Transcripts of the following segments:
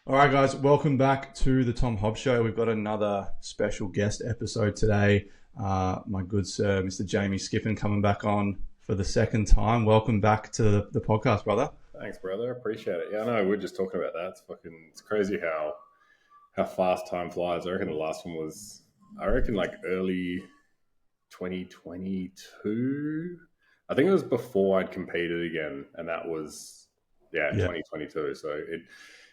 All right, guys, welcome back to the Tom Hobbs Show. We've got another special guest episode today. My good sir, Mr. Jamie Skippen, coming back on for the second time. Welcome back to the podcast, brother. Thanks, brother. Appreciate it. Yeah, I know. We are just talking about that. It's crazy how fast time flies. I reckon the last one was, like early 2022. I think it was before I'd competed again, and that was 2022. So it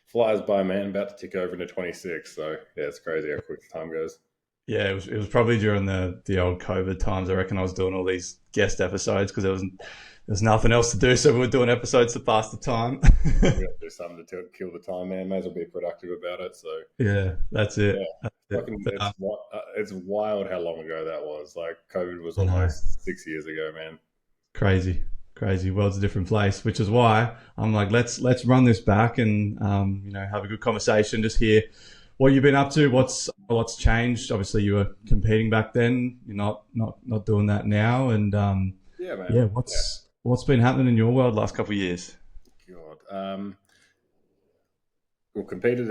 flies by, man. About to tick over into 26. So yeah, it's crazy how quick the time goes. Yeah, it was probably during the old COVID times. I reckon I was doing all these guest episodes because there's nothing else to do, so we were doing episodes to pass the time. We got to do something to kill the time, man. May as well be productive about it. So yeah, that's it. Yeah. It's wild how long ago that was. Like COVID was almost 6 years ago, man. Crazy. World's a different place, which is why I'm like, let's run this back and have a good conversation. Just hear what you've been up to, what's changed. Obviously, you were competing back then. You're not doing that now, and what's been happening in your world last couple of years? God, well, competed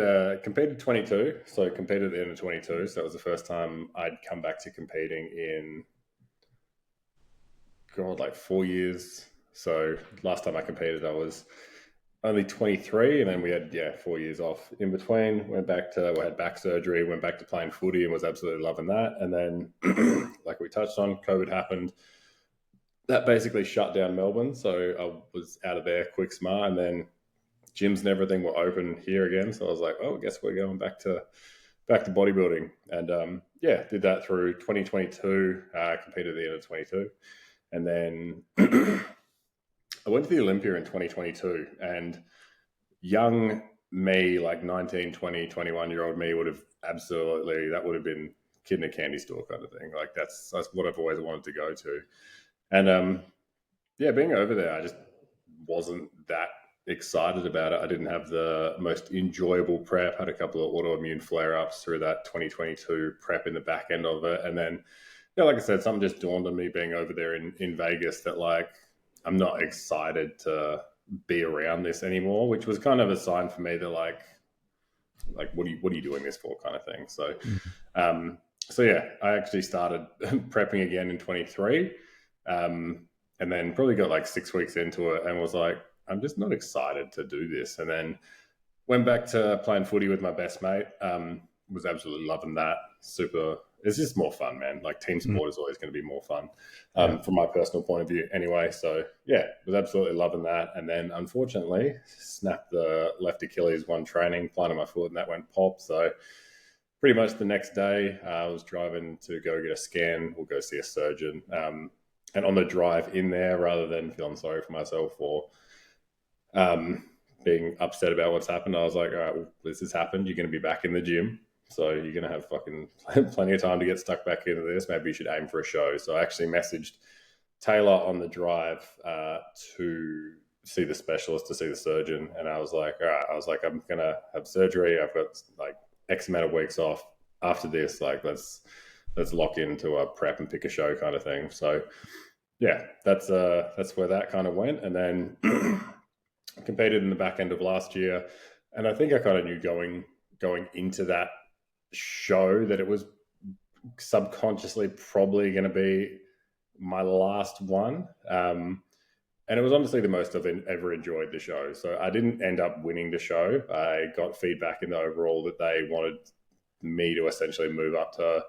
22, so competed at the end of 22. So that was the first time I'd come back to competing in like 4 years. So last time I competed, I was only 23, and then we had 4 years off in between. We had back surgery, went back to playing footy, and was absolutely loving that. And then, like we touched on, COVID happened. That basically shut down Melbourne, so I was out of there quick smart. And then gyms and everything were open here again, so I was like, oh, I guess we're going back to bodybuilding. And did that through 2022. Competed at the end of 22, and then I went to the Olympia in 2022, and young me, like 19, 20, 21-year-old me, would have that would have been kid in a candy store kind of thing. Like that's what I've always wanted to go to. And being over there, I just wasn't that excited about it. I didn't have the most enjoyable prep. Had a couple of autoimmune flare-ups through that 2022 prep in the back end of it. And then, like I said, something just dawned on me being over there in Vegas that like, I'm not excited to be around this anymore, which was kind of a sign for me that like what are you doing this for kind of thing. So, I actually started prepping again in 23, and then probably got like 6 weeks into it and was like, I'm just not excited to do this. And then went back to playing footy with my best mate. Was absolutely loving that. It's just more fun, man. Like team sport is always going to be more fun from my personal point of view anyway. So was absolutely loving that. And then unfortunately snapped the left Achilles one training, planted my foot, and that went pop. So pretty much the next day I was driving to go get a scan or go see a surgeon. And on the drive in there, rather than feeling sorry for myself or being upset about what's happened, I was like, all right, well, this has happened. You're going to be back in the gym. So you're going to have fucking plenty of time to get stuck back into this. Maybe you should aim for a show. So I actually messaged Taylor on the drive to see the specialist, to see the surgeon. And I was like, all right, I'm going to have surgery. I've got like X amount of weeks off after this. Like, let's lock into a prep and pick a show kind of thing. So that's where that kind of went. And then competed in the back end of last year. And I think I kind of knew going into that show that it was subconsciously probably going to be my last one. And it was honestly the most I've ever enjoyed the show. So I didn't end up winning the show. I got feedback in the overall that they wanted me to essentially move up to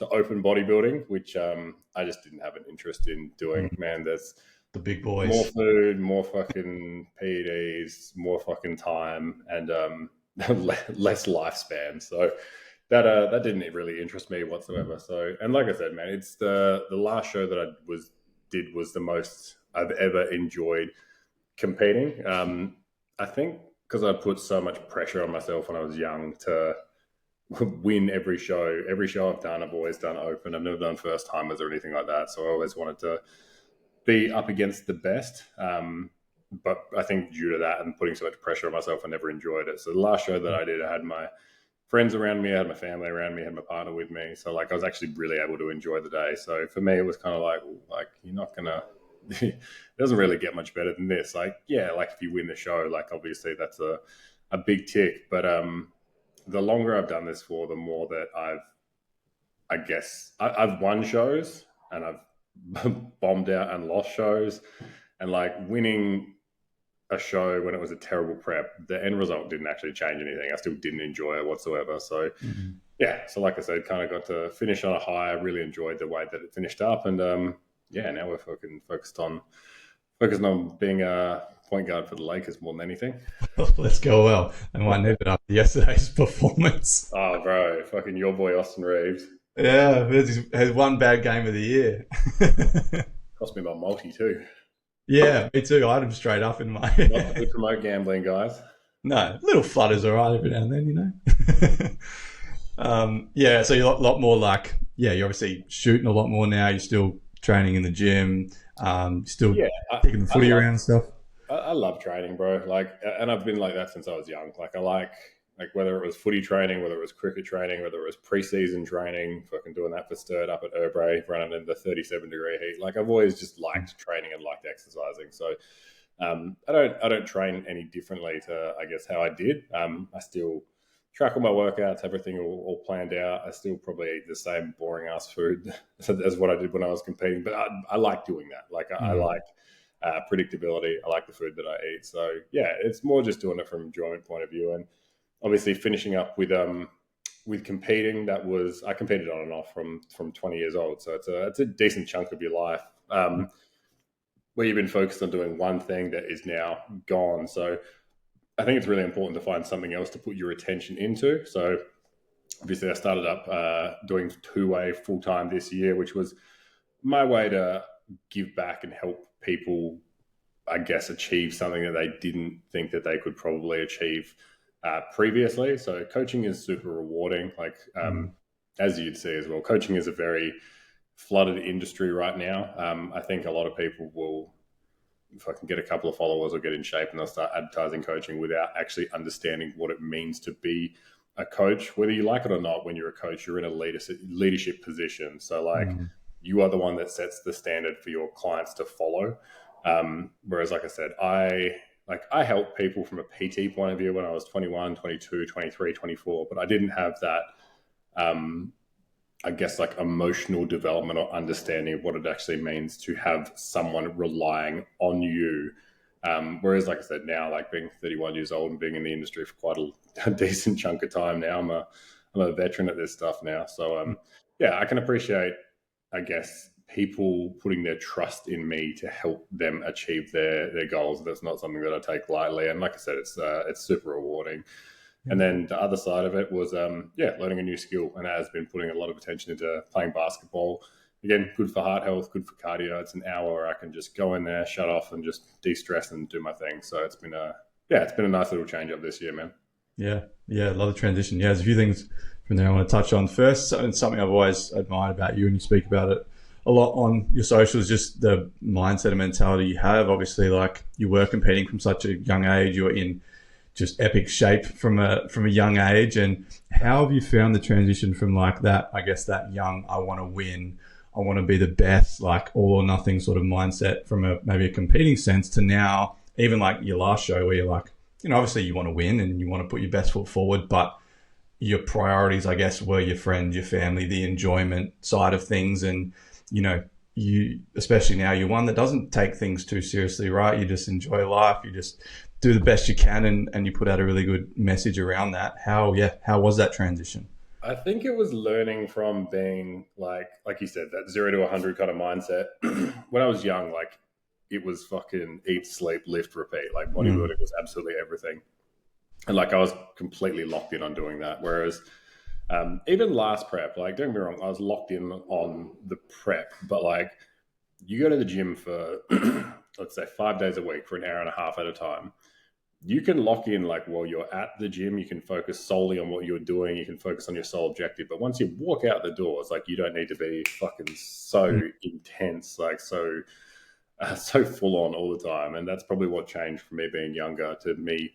open bodybuilding, which I just didn't have an interest in doing. Man, there's the big boys, more food, more fucking PEDs, more fucking time, and less lifespan. So that didn't really interest me whatsoever. So, and like I said, man, it's the last show that I did was the most I've ever enjoyed competing. I think because I put so much pressure on myself when I was young to win every show. Every show I've done, I've always done open. I've never done first timers or anything like that. So I always wanted to be up against the best. But I think due to that and putting so much pressure on myself, I never enjoyed it. So the last show that I did, I had my friends around me, I had my family around me, I had my partner with me. So like I was actually really able to enjoy the day. So for me, it was kind of like you're not going to, it doesn't really get much better than this. Like, yeah, like if you win the show, like obviously that's a a big tick. But the longer I've done this for, the more that I've won shows and I've bombed out and lost shows, and like winning a show when it was a terrible prep, the end result didn't actually change anything. I still didn't enjoy it whatsoever. So yeah, so like I said, kind of got to finish on a high. I really enjoyed the way that it finished up, and now we're focused on being a point guard for the Lakers more than anything. Let's go. Well, I might need it after yesterday's performance. Oh, bro, fucking your boy Austin Reeves. Yeah, has one bad game of the year. Cost me my multi too. Yeah, me too. I had him straight up in my. Not that we promote gambling, guys. No, little flutter's all right every now and then, you know. Yeah, so you're a lot more like, yeah, you're obviously shooting a lot more now. You're still training in the gym, still taking the footy around and stuff. I love training, bro. Like, and I've been like that since I was young. Like, I like whether it was footy training, whether it was cricket training, whether it was preseason training, fucking doing that for Sturt up at Urbray, running in the 37-degree heat. Like, I've always just liked training and liked exercising. So, I don't train any differently to, I guess, how I did. I still track all my workouts, everything all planned out. I still probably eat the same boring ass food as what I did when I was competing, but I like doing that. Like, I like predictability. I like the food that I eat. So yeah, it's more just doing it from an enjoyment point of view. And obviously finishing up with competing, I competed on and off from 20 years old. So it's a decent chunk of your life where you've been focused on doing one thing that is now gone. So I think it's really important to find something else to put your attention into. So obviously I started up doing two-way full-time this year, which was my way to give back and help people, I guess, achieve something that they didn't think that they could probably achieve previously. So coaching is super rewarding. Like, as you'd see as well, coaching is a very flooded industry right now. I think a lot of people will, if I can get a couple of followers or get in shape, and they'll start advertising coaching without actually understanding what it means to be a coach. Whether you like it or not, when you're a coach, you're in a leadership position. So like, you are the one that sets the standard for your clients to follow. Whereas, like I said, I help people from a PT point of view when I was 21, 22, 23, 24, but I didn't have that, I guess, like emotional development or understanding of what it actually means to have someone relying on you. Whereas, like I said, now, like being 31 years old and being in the industry for quite a decent chunk of time now, I'm a veteran at this stuff now. So, I can appreciate, I guess, people putting their trust in me to help them achieve their goals. That's not something that I take lightly. And like I said, it's super rewarding. And then the other side of it was, learning a new skill. And has been putting a lot of attention into playing basketball. Again, good for heart health, good for cardio. It's an hour where I can just go in there, shut off, and just de-stress and do my thing. So it's been a nice little change up this year, man. Yeah, love the transition. Yeah, there's a few things from there I want to touch on. First, and something I've always admired about you, and you speak about it a lot on your socials, just the mindset and mentality you have. Obviously, like, you were competing from such a young age. You were in just epic shape from a young age. And how have you found the transition from like that, I guess, that young, I want to win, I want to be the best, like all or nothing sort of mindset from maybe a competing sense, to now, even like your last show where you're like, obviously you want to win and you want to put your best foot forward, but your priorities, I guess, were your friends, your family, the enjoyment side of things. And, you, especially now, you're one that doesn't take things too seriously, right? You just enjoy life. You just do the best you can, and you put out a really good message around that. How was that transition? I think it was learning from being like you said, that 0 to 100 kind of mindset. When I was young, like, it was fucking eat, sleep, lift, repeat. Like, bodybuilding was absolutely everything. And like, I was completely locked in on doing that. Whereas even last prep, like, don't get me wrong, I was locked in on the prep, but like, you go to the gym for, let's say 5 days a week for an hour and a half at a time. You can lock in, like, while you're at the gym, you can focus solely on what you're doing. You can focus on your sole objective. But once you walk out the door, it's like, you don't need to be fucking so intense, like so full on all the time. And that's probably what changed from me being younger to me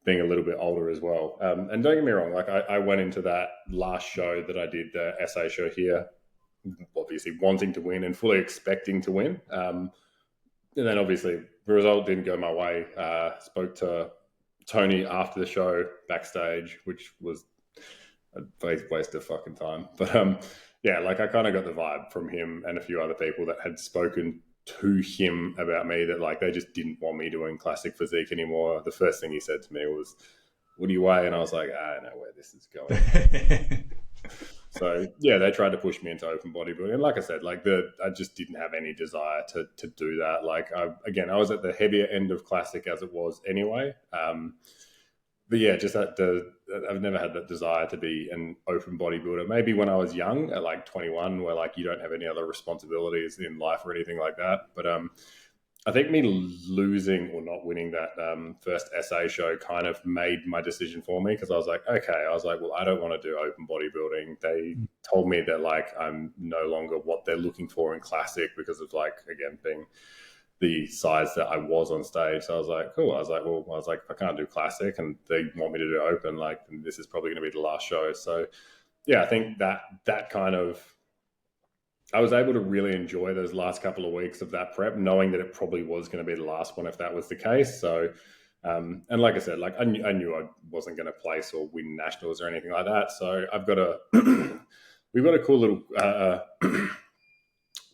being a little bit older as well. And don't get me wrong, like, I went into that last show that I did, the SA show here, obviously wanting to win and fully expecting to win. And then obviously the result didn't go my way. Spoke to Tony after the show backstage, which was a waste of fucking time. But yeah, like I kind of got the vibe from him and a few other people that had spoken to him about me that like they just didn't want me doing classic physique anymore. The first thing he said to me was, "What do you weigh?" And I was like, "I don't know where this is going." So yeah, they tried to push me into open bodybuilding, and like I said, like I just didn't have any desire to do that. Like I was at the heavier end of classic as it was anyway. But yeah, just I've never had that desire to be an open bodybuilder. Maybe when I was young, at like 21, where like you don't have any other responsibilities in life or anything like that. But I think me losing or not winning that first SA show kind of made my decision for me, because I was like, okay, well, I don't want to do open bodybuilding. They told me that like I'm no longer what they're looking for in classic because of like, again, being the size that I was on stage. So I was like, cool. I was like, if I can't do classic and they want me to do open, like this is probably going to be the last show. So yeah, I think that kind of, I was able to really enjoy those last couple of weeks of that prep, knowing that it probably was going to be the last one if that was the case. So, and like I said, like I knew I wasn't going to place or win nationals or anything like that. So we've got a cool little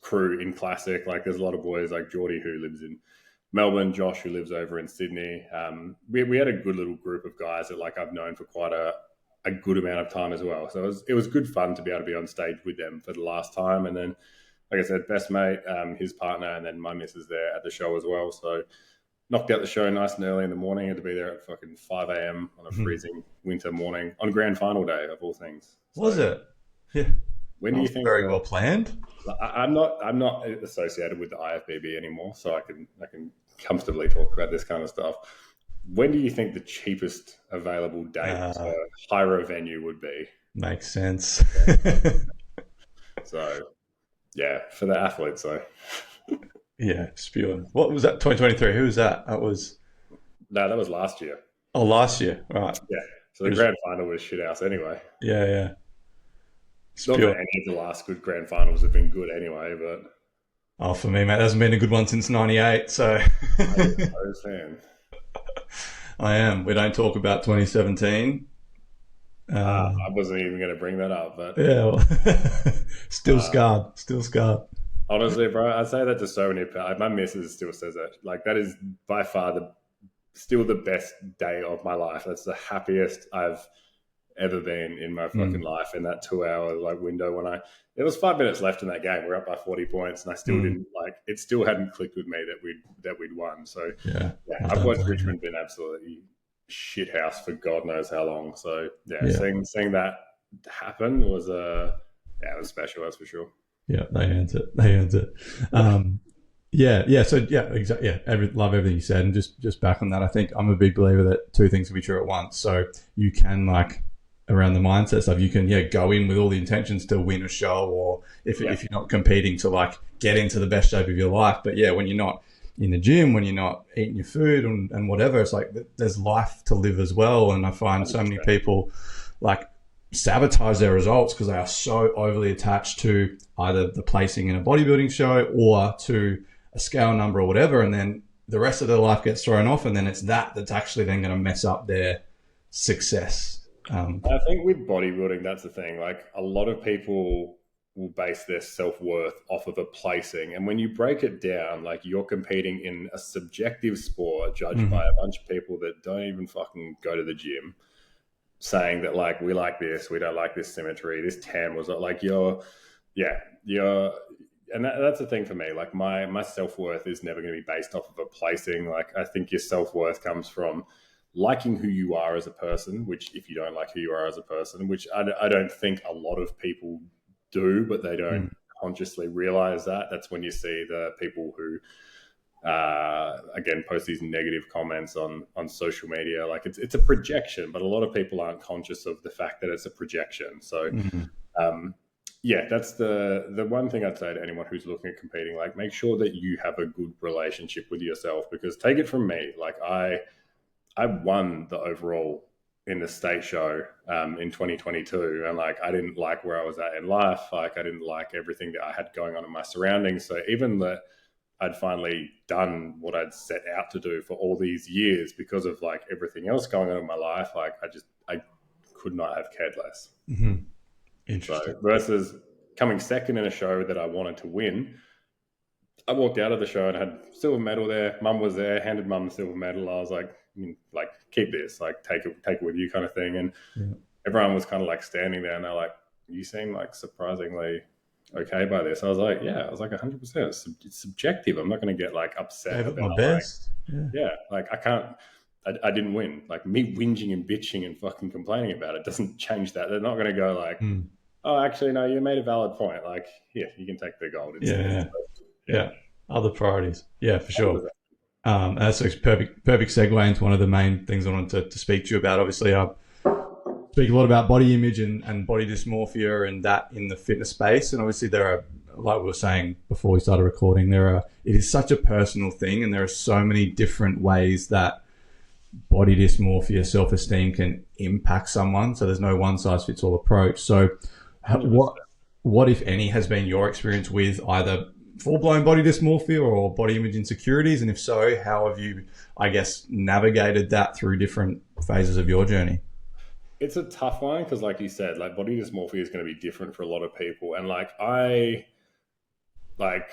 crew in classic. Like there's a lot of boys like Geordie who lives in Melbourne, Josh who lives over in Sydney. We had a good little group of guys that like I've known for quite a good amount of time as well. So it was good fun to be able to be on stage with them for the last time. And then, like I said, best mate, his partner, and then my missus there at the show as well. So knocked out the show nice and early in the morning. Had to be there at fucking 5 a.m. on a freezing winter morning on grand final day of all things. So, was it? Yeah. When do you think? Very well planned. I'm not associated with the IFBB anymore, so I can comfortably talk about this kind of stuff. When do you think the cheapest available date to hire a venue would be? Makes sense. So, yeah, for the athletes, though. Yeah, spewing. What was that? 2023. Who was that? That was last year. Oh, last year, right? Yeah. So the grand final was shit house anyway. Yeah. Not that any of the last good grand finals have been good anyway, but for me, mate, it hasn't been a good one since '98. So I understand. I am. We don't talk about 2017. I wasn't even going to bring that up, but yeah, well, still scarred. Honestly, bro, I say that to so many people. My missus still says that. Like that is by far still the best day of my life. That's the happiest I've ever been in my fucking life, in that 2 hour like window when there was 5 minutes left in that game. We're up by 40 points and I still didn't it still hadn't clicked with me that we'd won. So yeah, I've watched Richmond been absolutely shit house for God knows how long. So yeah. Seeing that happen was it was special, that's for sure. Yeah, they earned it. Yeah. So yeah, exactly. Yeah, love everything you said, and just back on that, I think I'm a big believer that two things can be true at once. So you can like around the mindset stuff, you can go in with all the intentions to win a show, or if you're not competing to like get into the best shape of your life. But yeah, when you're not in the gym, when you're not eating your food and whatever, it's like there's life to live as well. And I find so many people like sabotage their results because they are so overly attached to either the placing in a bodybuilding show or to a scale number or whatever, and then the rest of their life gets thrown off, and then it's that's actually then going to mess up their success. I think with bodybuilding, that's the thing. Like a lot of people will base their self-worth off of a placing, and when you break it down, like you're competing in a subjective sport judged by a bunch of people that don't even fucking go to the gym, saying that like we like this, we don't like this symmetry, this tan was like and that's the thing for me. Like my self-worth is never going to be based off of a placing. Like I think your self-worth comes from liking who you are as a person, which if you don't like who you are as a person, which I don't think a lot of people do, but they don't consciously realize that. That's when you see the people who again post these negative comments on social media. Like it's a projection, but a lot of people aren't conscious of the fact that it's a projection. So that's the one thing I'd say to anyone who's looking at competing. Like make sure that you have a good relationship with yourself, because take it from me, like I won the overall in the state show in 2022, and like I didn't like where I was at in life. Like I didn't like everything that I had going on in my surroundings. So even the I'd finally done what I'd set out to do for all these years because of like everything else going on in my life. Like I could not have cared less. Mm-hmm. Interesting. So versus coming second in a show that I wanted to win, I walked out of the show and had silver medal there. Mum was there, handed mum the silver medal. I was like, keep this, like take it with you kind of thing. And everyone was kind of like standing there and they're like, you seem like surprisingly okay by this. I was like, yeah, I was like 100%. It's subjective. I'm not going to get like upset about my best. like I didn't win. Like me whinging and bitching and fucking complaining about it doesn't change that. They're not going to go like, oh, actually, no, you made a valid point. Like, here, you can take the gold instead. Yeah. Other priorities. Yeah, for sure. That's a perfect segue into one of the main things I wanted to speak to you about. Obviously, I speak a lot about body image and body dysmorphia and that in the fitness space. And obviously there are, like we were saying before we started recording, it is such a personal thing, and there are so many different ways that body dysmorphia, self-esteem can impact someone. So there's no one size fits all approach. So what if any has been your experience with either full-blown body dysmorphia or body image insecurities? And if so, how have you, I guess, navigated that through different phases of your journey? It's a tough one because, like you said, like body dysmorphia is going to be different for a lot of people. And like I like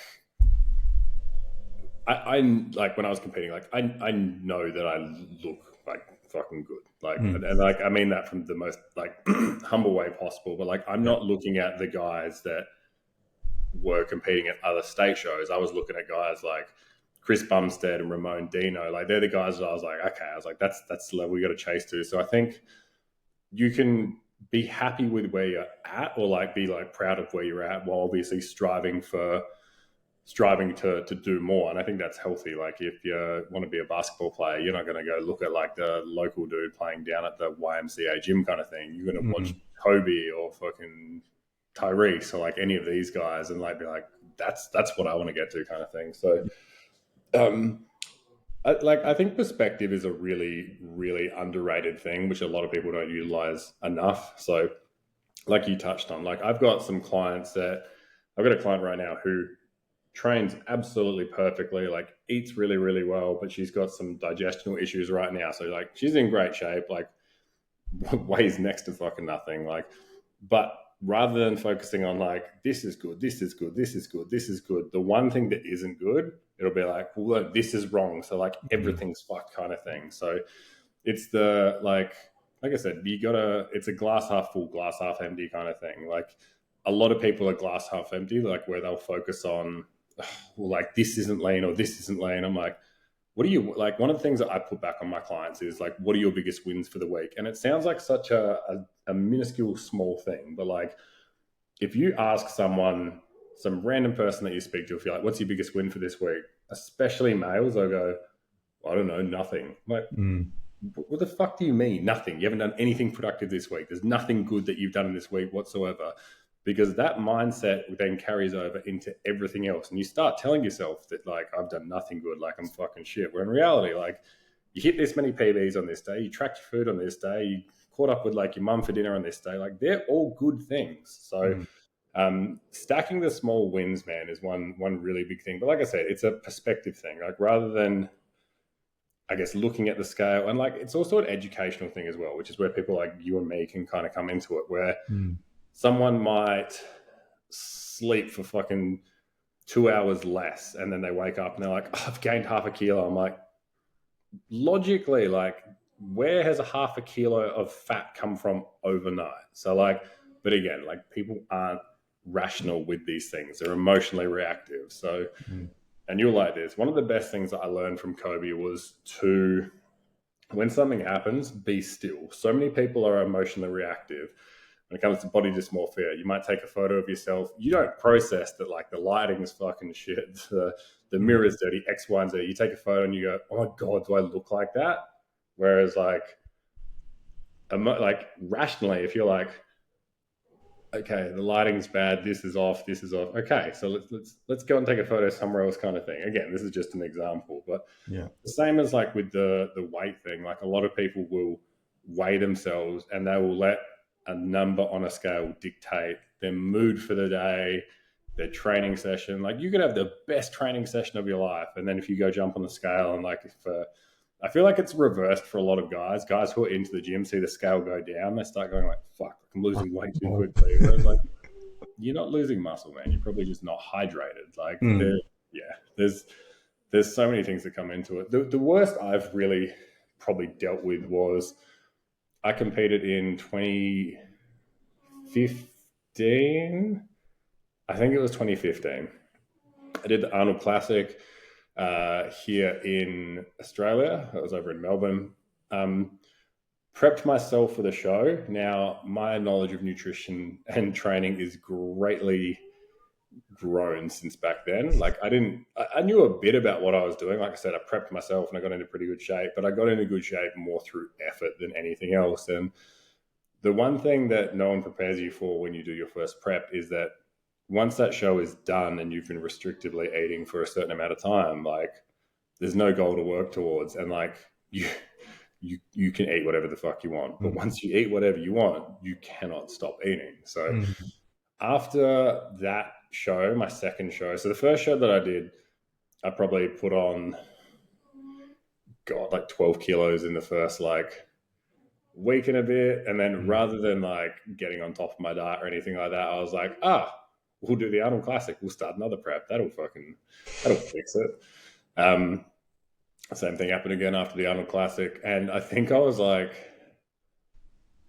when I was competing, like I know that I look like fucking good. Like, and like, I mean that from the most like humble way possible, but like, I'm not looking at the guys that were competing at other state shows. I was looking at guys like Chris Bumstead and Ramon Dino. Like they're the guys that I was like, okay, I was like, that's the level we got to chase to. So I think you can be happy with where you're at, or like be like proud of where you're at, while obviously striving to do more. And I think that's healthy. Like if you want to be a basketball player, you're not going to go look at like the local dude playing down at the YMCA gym kind of thing. You're going to watch Kobe or fucking Tyrese or like any of these guys and like be like, that's what I want to get to kind of thing. So I think perspective is a really, really underrated thing, which a lot of people don't utilize enough. So like you touched on, like I've got some clients I've got a client right now who trains absolutely perfectly, like eats really, really well, but she's got some digestional issues right now. So like she's in great shape, like weighs next to fucking nothing. Like, but rather than focusing on like, this is good, this is good, this is good, this is good, the one thing that isn't good, it'll be like, well, this is wrong. So like everything's fucked kind of thing. So it's the, like I said, it's a glass half full, glass half empty kind of thing. Like a lot of people are glass half empty, like where they'll focus on, well, like this isn't lean or this isn't lean. I'm like, what do you like? One of the things that I put back on my clients is like, what are your biggest wins for the week? And it sounds like such a minuscule, small thing, but like if you ask someone, some random person that you speak to, if you're like, what's your biggest win for this week? Especially males, they'll go, I don't know, nothing. I'm like, what the fuck do you mean? Nothing. You haven't done anything productive this week. There's nothing good that you've done in this week whatsoever. Because that mindset then carries over into everything else. And you start telling yourself that, like, I've done nothing good, like, I'm fucking shit. Where in reality, like, you hit this many PBs on this day, you tracked your food on this day, you caught up with, like, your mum for dinner on this day. Like, they're all good things. So stacking the small wins, man, is one really big thing. But like I said, it's a perspective thing. Like, rather than, I guess, looking at the scale. And, like, it's also an educational thing as well, which is where people like you and me can kind of come into it, where someone might sleep for fucking 2 hours less and then they wake up and they're like, oh, I've gained half a kilo. I'm like, logically, like, where has a half a kilo of fat come from overnight? So like, but again, like people aren't rational with these things. They're emotionally reactive. So, and you'll like this. One of the best things that I learned from Kobe was to, when something happens, be still. So many people are emotionally reactive. When it comes to body dysmorphia, you might take a photo of yourself. You don't process that, like, the lighting is fucking shit, the mirror is dirty, X, Y, and Z. You take a photo and you go, oh my God, do I look like that? Whereas like rationally, if you're like, okay, the lighting's bad, this is off. Okay, so let's go and take a photo somewhere else kind of thing. Again, this is just an example, but the same as like with the weight thing, like a lot of people will weigh themselves and they will let a number on a scale dictate their mood for the day, their training session. Like you could have the best training session of your life, and then if you go jump on the scale and like if I feel like it's reversed for a lot of guys who are into the gym see the scale go down, they start going like, fuck, I'm losing weight too quickly. Whereas like, you're not losing muscle, man. You're probably just not hydrated. Like there's so many things that come into it. The worst I've really probably dealt with was I competed in 2015. I think it was 2015. I did the Arnold Classic here in Australia. I was over in Melbourne. Prepped myself for the show. Now, my knowledge of nutrition and training is greatly grown since back then. Like I knew a bit about what I was doing. Like I said, I prepped myself and I got into pretty good shape, but I got into good shape more through effort than anything else. And the one thing that no one prepares you for when you do your first prep is that once that show is done and you've been restrictively eating for a certain amount of time, like there's no goal to work towards. And like you can eat whatever the fuck you want, but once you eat whatever you want, you cannot stop eating. So after that show, my second show, so the first show that I did, I probably put on, like 12 kilos in the first like week and a bit. And then rather than like getting on top of my diet or anything like that, I was like, we'll do the Arnold Classic. We'll start another prep. That'll fix it. Same thing happened again after the Arnold Classic. And I think I was like,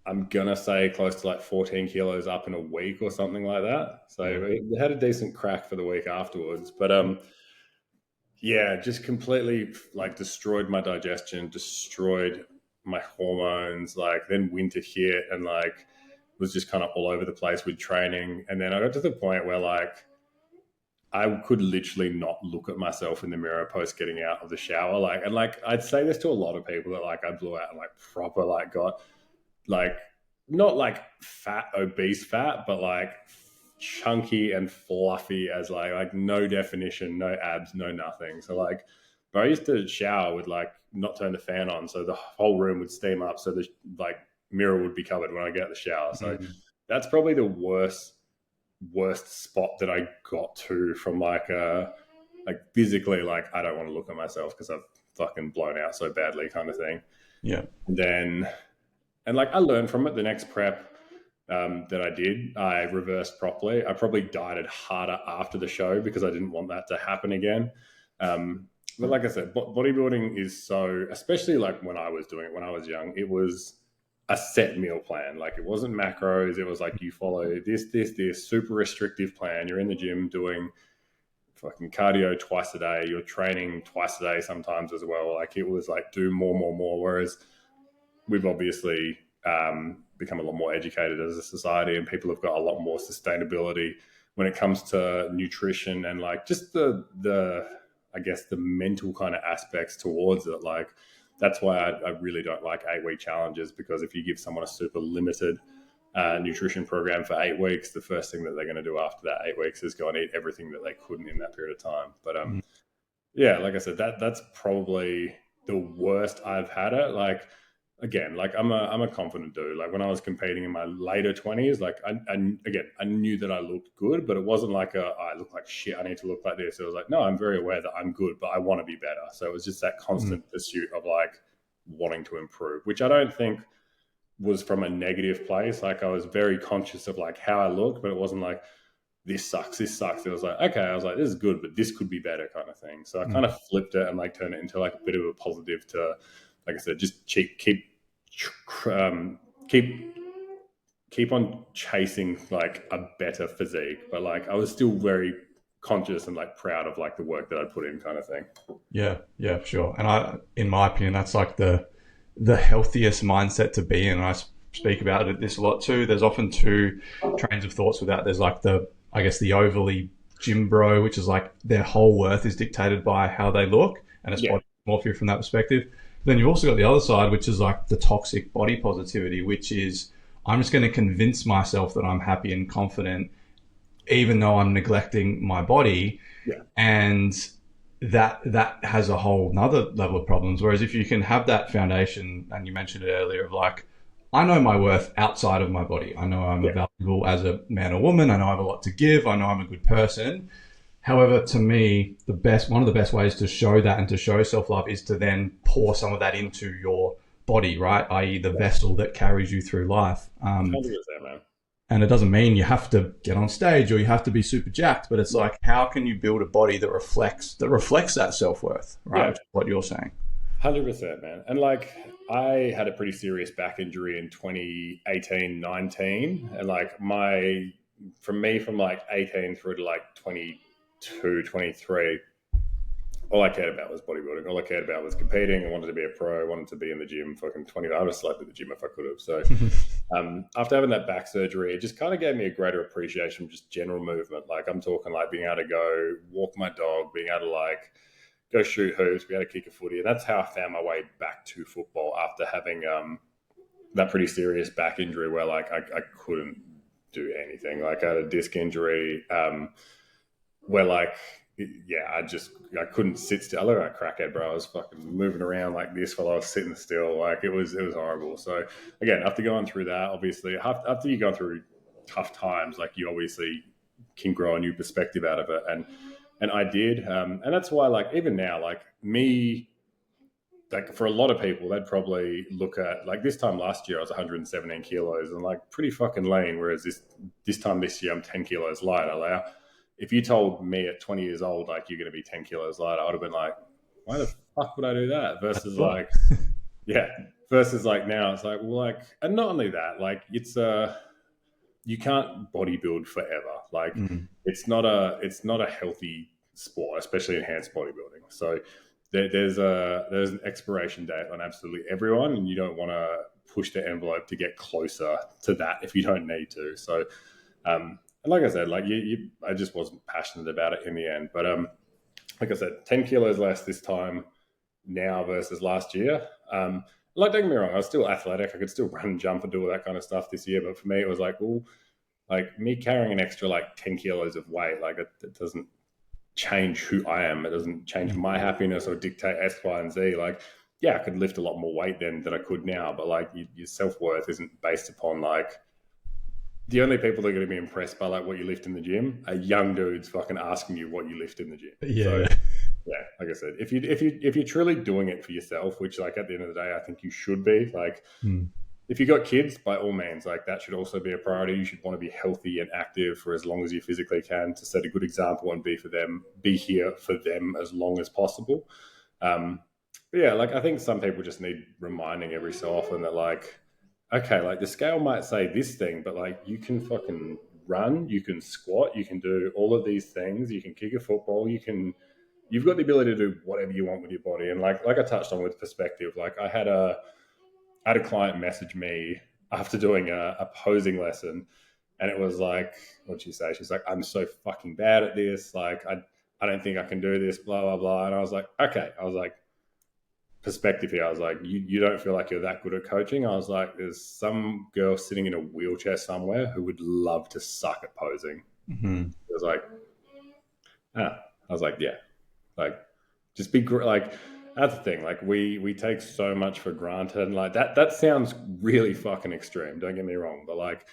I'm going to say close to like 14 kilos up in a week or something like that. So it had a decent crack for the week afterwards. But just completely like destroyed my digestion, destroyed my hormones. Like then winter hit and like was just kind of all over the place with training. And then I got to the point where like I could literally not look at myself in the mirror post getting out of the shower. Like, and like, I'd say this to a lot of people that like I blew out and like proper, like got like, not like fat, obese fat, but like chunky and fluffy as like no definition, no abs, no nothing. So like, but I used to shower with like not turn the fan on. So the whole room would steam up. So the like mirror would be covered when I get out of the shower. So that's probably the worst spot that I got to from like physically, like I don't want to look at myself because I've fucking blown out so badly kind of thing. Yeah. And like I learned from it. The next prep that I did, I reversed properly. I probably dieted harder after the show because I didn't want that to happen again. But like I said, bodybuilding is so, especially like when I was doing it when I was young, it was a set meal plan. Like it wasn't macros. It was like you follow this super restrictive plan. You're in the gym doing fucking cardio twice a day. You're training twice a day sometimes as well. Like it was like do more. Whereas we've obviously become a lot more educated as a society and people have got a lot more sustainability when it comes to nutrition and like just the I guess the mental kind of aspects towards it. Like that's why I really don't like 8-week challenges, because if you give someone a super limited nutrition program for 8 weeks, the first thing that they're going to do after that 8 weeks is go and eat everything that they couldn't in that period of time. But yeah, like I said, that's probably the worst I've had it. Like again, like I'm a confident dude. Like when I was competing in my later 20s, like I knew that I looked good, but it wasn't like I look like shit, I need to look like this. It was like, no, I'm very aware that I'm good, but I want to be better. So it was just that constant pursuit of like wanting to improve, which I don't think was from a negative place. Like I was very conscious of like how I looked, but it wasn't like this sucks. It was like, okay, I was like, this is good, but this could be better kind of thing. So I kind of flipped it and like turned it into like a bit of a positive to, like I said, just keep on chasing like a better physique. But like I was still very conscious and like proud of like the work that I put in kind of thing. Yeah, sure. And in my opinion, that's like the healthiest mindset to be in. And I speak about this a lot too. There's often two trains of thoughts with that. There's like the overly gym bro, which is like their whole worth is dictated by how they look, and it's body dysmorphia from that perspective. Then you've also got the other side, which is like the toxic body positivity, which is I'm just going to convince myself that I'm happy and confident, even though I'm neglecting my body. Yeah. And that has a whole nother level of problems. Whereas if you can have that foundation, and you mentioned it earlier, of like, I know my worth outside of my body. I know I'm valuable as a man or woman. I know I have a lot to give. I know I'm a good person. However, to me, one of the best ways to show that and to show self-love is to then pour some of that into your body, right? I.e. the vessel that carries you through life. 100%, man. And it doesn't mean you have to get on stage or you have to be super jacked, but it's like, how can you build a body that reflects that self-worth, right? Yeah. Which is what you're saying. 100%, man. And like, I had a pretty serious back injury in 2018, 19. And like from like 18 through to like 22, 23, all I cared about was bodybuilding. All I cared about was competing. I wanted to be a pro. I wanted to be in the gym fucking 20. I would have slept at the gym if I could have. So after having that back surgery, it just kind of gave me a greater appreciation for just general movement. Like I'm talking like being able to go walk my dog, being able to like go shoot hoops, be able to kick a footy. And that's how I found my way back to football after having that pretty serious back injury where like I couldn't do anything. Like I had a disc injury where like, I couldn't sit still. I looked like a crackhead, bro. I was fucking moving around like this while I was sitting still. Like it was horrible. So again, after going through that, obviously after you go through tough times, like you obviously can grow a new perspective out of it. And I did. And that's why like, even now, like me, like for a lot of people, they'd probably look at like this time last year, I was 117 kilos and like pretty fucking lean. Whereas this time this year, I'm 10 kilos lighter. Like, if you told me at 20 years old, like you're going to be 10 kilos lighter, I would have been like, why the fuck would I do that? Versus like, versus like now it's like, well, like, and not only that, like it's you can't bodybuild forever. Like it's not a healthy sport, especially enhanced bodybuilding. So there's an expiration date on absolutely everyone, and you don't want to push the envelope to get closer to that if you don't need to. So, and like I said, like I just wasn't passionate about it in the end. But like I said, 10 kilos less this time now versus last year. Like, don't get me wrong, I was still athletic. I could still run and jump and do all that kind of stuff this year. But for me, it was like, well, like me carrying an extra like 10 kilos of weight, like it doesn't change who I am. It doesn't change my happiness or dictate X, Y, and Z. Like, yeah, I could lift a lot more weight than I could now. But like your self-worth isn't based upon like, the only people that are going to be impressed by like what you lift in the gym are young dudes fucking asking you what you lift in the gym. Yeah. So, yeah, like I said, if you're truly doing it for yourself, which like at the end of the day, I think you should be, like if you got kids, by all means, like that should also be a priority. You should want to be healthy and active for as long as you physically can to set a good example and be here for them as long as possible. But yeah, like I think some people just need reminding every so often that like, okay, like the scale might say this thing, but like you can fucking run, you can squat, you can do all of these things, you can kick a football, you've got the ability to do whatever you want with your body. And like I touched on with perspective, like I had a client message me after doing a posing lesson, and it was like, what'd she say? She's like, I'm so fucking bad at this. Like, I don't think I can do this, blah, blah, blah. And I was like, okay. I was like, perspective here. I was like, you don't feel like you're that good at coaching? I was like, there's some girl sitting in a wheelchair somewhere who would love to suck at posing. I was like, I was like, yeah, like just be like, that's the thing. Like we take so much for granted, and like that sounds really fucking extreme. Don't get me wrong, but like,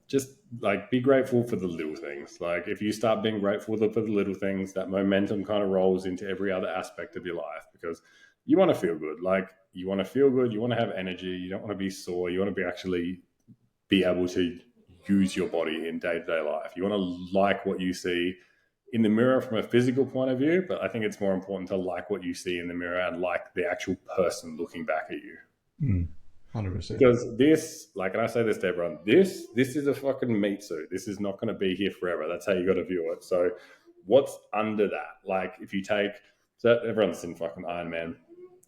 just like be grateful for the little things. Like if you start being grateful for the little things, that momentum kind of rolls into every other aspect of your life, because you want to feel good. Like you want to feel good. You want to have energy. You don't want to be sore. You want to actually be able to use your body in day-to-day life. You want to like what you see in the mirror from a physical point of view, but I think it's more important to like what you see in the mirror and like the actual person looking back at you. 100%. Because this, like, and I say this to everyone, this is a fucking meat suit. This is not going to be here forever. That's how you got to view it. So what's under that? Like if you take, so everyone's seen fucking Iron Man,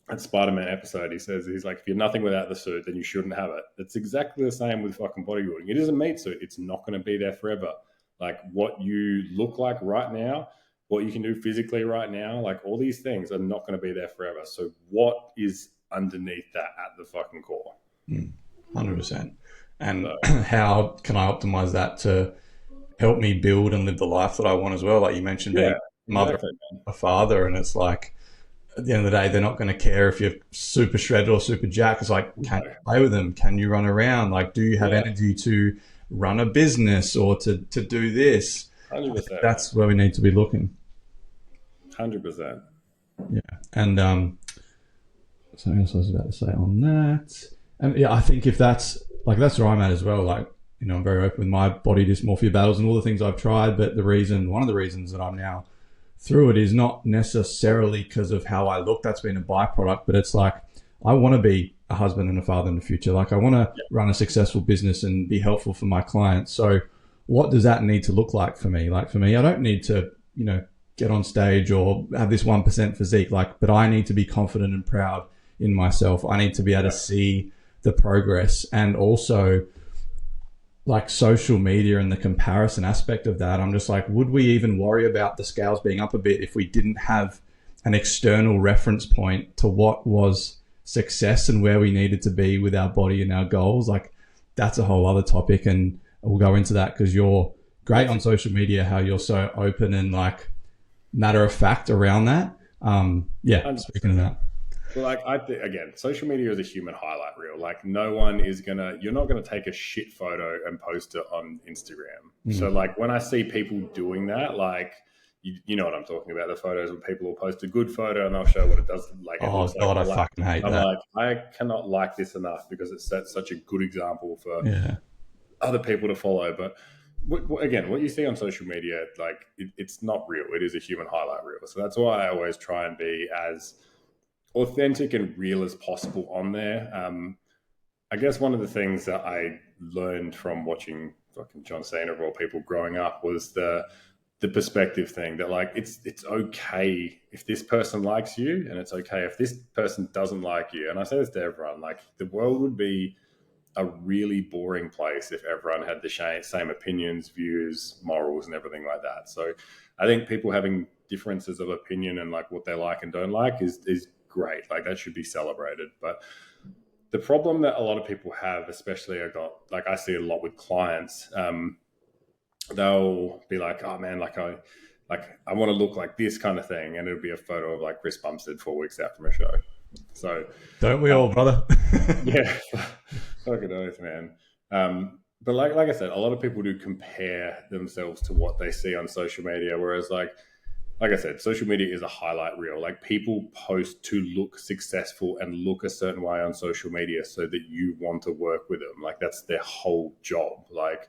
that Spider-Man episode, he's like, if you're nothing without the suit, then you shouldn't have it. It's exactly the same with fucking bodybuilding. It is a meat suit. It's not going to be there forever. Like what you look like right now, what you can do physically right now, like all these things are not going to be there forever. So what is underneath that at the fucking core? 100%. And how can I optimize that to help me build and live the life that I want as well? Like you mentioned, being a mother, a father, and it's like, at the end of the day, they're not going to care if you're super shredded or super jacked. It's like, can you play with them? Can you run around? Like, do you have energy to run a business or to do this? 100%. That's where we need to be looking. 100%. Yeah. And something else I was about to say on that. And yeah, I think if that's that's where I'm at as well. Like, I'm very open with my body dysmorphia battles and all the things I've tried. But one of the reasons that I'm now through it is not necessarily because of how I look. That's been a byproduct, but it's like, I want to be a husband and a father in the future. Like, I want to run a successful business and be helpful for my clients. So what does that need to look like for me? Like, for me, I don't need to, get on stage or have this 1% physique, but I need to be confident and proud in myself. I need to be able to see the progress. And also, like, social media and the comparison aspect of that, I'm just like, would we even worry about the scales being up a bit if we didn't have an external reference point to what was success and where we needed to be with our body and our goals? Like, that's a whole other topic, and we'll go into that because you're great on social media, how you're so open and like matter of fact around that. Speaking of that. Well, I think, again, social media is a human highlight reel. Like, you're not gonna take a shit photo and post it on Instagram. So like, when I see people doing that, like, you know what I'm talking about, the photos where people will post a good photo and they'll show what it does. Like, oh God, I fucking hate that. I'm like, I cannot like this enough because it sets such a good example for other people to follow. But again, what you see on social media, like, it's not real. It is a human highlight reel. So that's why I always try and be as authentic and real as possible on there. I guess one of the things that I learned from watching fucking John Cena of all people growing up was the perspective thing that, like, it's okay if this person likes you, and it's okay if this person doesn't like you. And I say this to everyone, like, the world would be a really boring place if everyone had the same opinions, views, morals, and everything like that. So I think people having differences of opinion and like what they like and don't like is great. Like, that should be celebrated. But the problem that a lot of people have, especially I see a lot with clients, they'll be like, oh man, I want to look like this kind of thing. And it'll be a photo of like Chris Bumstead 4 weeks out from a show. So don't we all, brother? Yeah, fucking oath, man. But like I said, a lot of people do compare themselves to what they see on social media. Whereas like I said, social media is a highlight reel. Like, people post to look successful and look a certain way on social media so that you want to work with them. Like, that's their whole job. Like,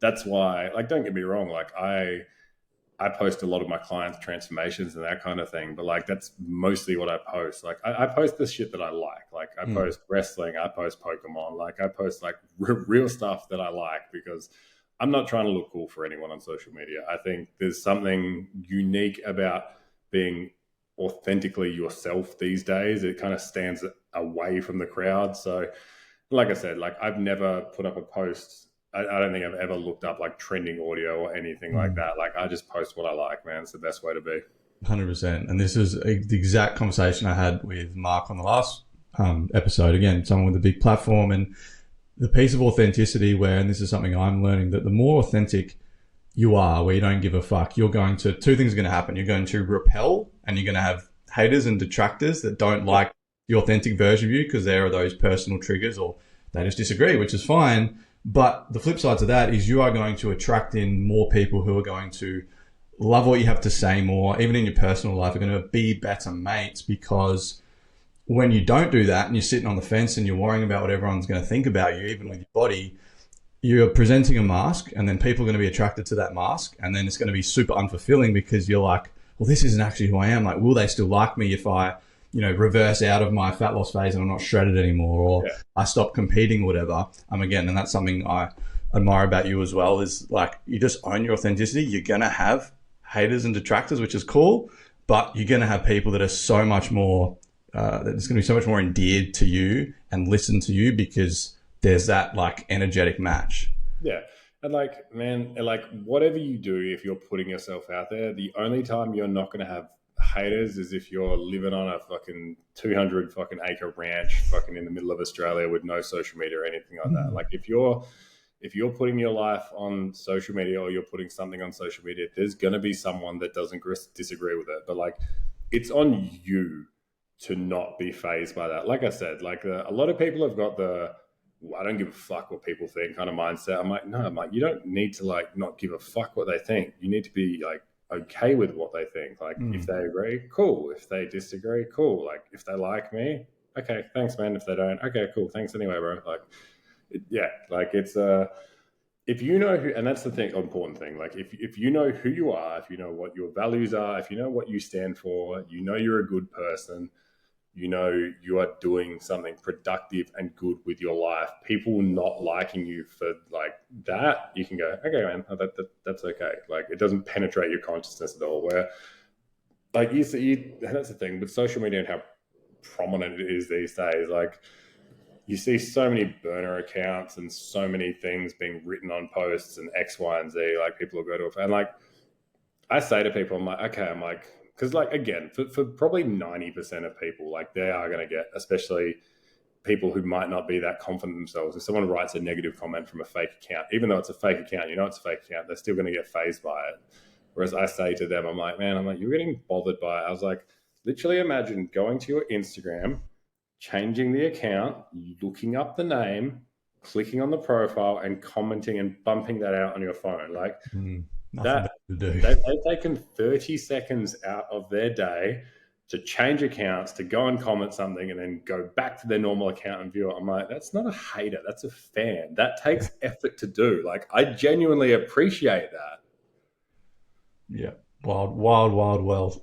that's why, like, don't get me wrong. Like, I post a lot of my clients' transformations and that kind of thing, but like, that's mostly what I post. Like, I post the shit that I like. Like, I post wrestling, I post Pokemon, like, I post like real stuff that I like, because I'm not trying to look cool for anyone on social media. I think there's something unique about being authentically yourself these days. It kind of stands away from the crowd. So like I said, like, I've never put up a post. I don't think I've ever looked up like trending audio or anything like that. Like, I just post what I like, man. It's the best way to be. 100%. And this is the exact conversation I had with Mark on the last episode. Again, someone with a big platform, and the piece of authenticity where, and this is something I'm learning, that the more authentic you are, where you don't give a fuck, two things are going to happen. You're going to repel, and you're going to have haters and detractors that don't like the authentic version of you because there are those personal triggers, or they just disagree, which is fine. But the flip side to that is you are going to attract in more people who are going to love what you have to say more, even in your personal life, are going to be better mates. Because when you don't do that and you're sitting on the fence and you're worrying about what everyone's going to think about you, even with your body, you're presenting a mask, and then people are going to be attracted to that mask, and then it's going to be super unfulfilling because you're like, well, this isn't actually who I am. Like, will they still like me if I, reverse out of my fat loss phase and I'm not shredded anymore, or I stop competing or whatever. Again, and that's something I admire about you as well, is like, you just own your authenticity. You're going to have haters and detractors, which is cool, but you're going to have people that are so much more, that's going to be so much more endeared to you and listen to you because there's that like energetic match. Yeah. And like, man, like, whatever you do, if you're putting yourself out there, the only time you're not going to have haters is if you're living on a fucking 200 fucking acre ranch fucking in the middle of Australia with no social media or anything like that. Like, if you're putting your life on social media, or you're putting something on social media, there's going to be someone that doesn't disagree with it. But like, it's on you to not be fazed by that. Like I said, like a lot of people have got I don't give a fuck what people think kind of mindset. I'm like, no, I'm like, you don't need to like not give a fuck what they think. You need to be like okay with what they think. Like if they agree, cool. If they disagree, cool. Like if they like me, okay, thanks, man. If they don't, okay, cool. Thanks anyway, bro. Like, yeah, like it's if you know who, and that's the thing, important thing. Like if you know who you are, if you know what your values are, if you know what you stand for, you know you're a good person, you know you are doing something productive and good with your life. People not liking you for like that, you can go, okay, man, that's okay. Like it doesn't penetrate your consciousness at all. Where like that's the thing with social media and how prominent it is these days. Like you see so many burner accounts and so many things being written on posts and X, Y, and Z. Like people will go to it, and like I say to people, I'm like, okay, I'm like, because like again, for probably 90% of people, like they are going to get, especially people who might not be that confident themselves. If someone writes a negative comment from a fake account, even though it's a fake account, you know it's a fake account, they're still going to get fazed by it. Whereas I say to them, I'm like, man, I'm like, you're getting bothered by it. I was like, literally imagine going to your Instagram, changing the account, looking up the name, clicking on the profile and commenting and bumping that out on your phone. Like that, they've taken 30 seconds out of their day to change accounts, to go and comment something and then go back to their normal account and view it. I'm like, that's not a hater, that's a fan. That takes effort to do. Like I genuinely appreciate that. Yeah. Wild world.